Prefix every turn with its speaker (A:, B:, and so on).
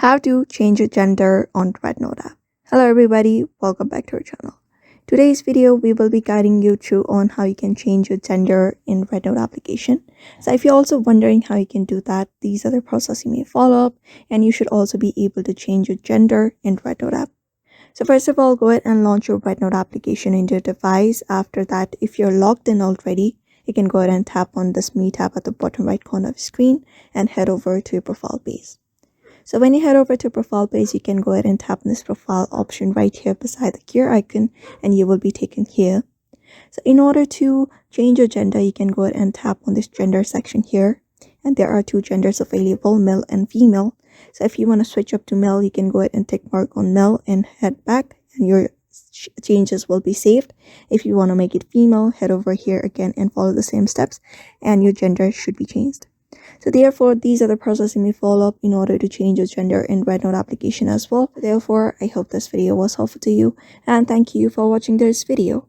A: How to change your gender on Rednote app. Hello everybody, welcome back to our channel. Today's video we will be guiding you through on how you can change your gender in Rednote application. So if you're also wondering how you can do that, these are the process you may follow up, and you should also be able to change your gender in Rednote app. So first of all, go ahead and launch your Rednote application into your device. After that, if you're logged in already, you can go ahead and tap on this Me tab at the bottom right corner of the screen and head over to your profile page. So when you head over to profile page, you can go ahead and tap on this profile option right here beside the gear icon, and you will be taken here. So in order to change your gender, you can go ahead and tap on this gender section here, and there are two genders available, male and female. So if you want to switch up to male, you can go ahead and tick mark on male and head back, and your changes will be saved. If you want to make it female, head over here again and follow the same steps, and your gender should be changed. So therefore, these are the processes you may follow up in order to change your gender in Rednote application as well. Therefore, I hope this video was helpful to you, and thank you for watching this video.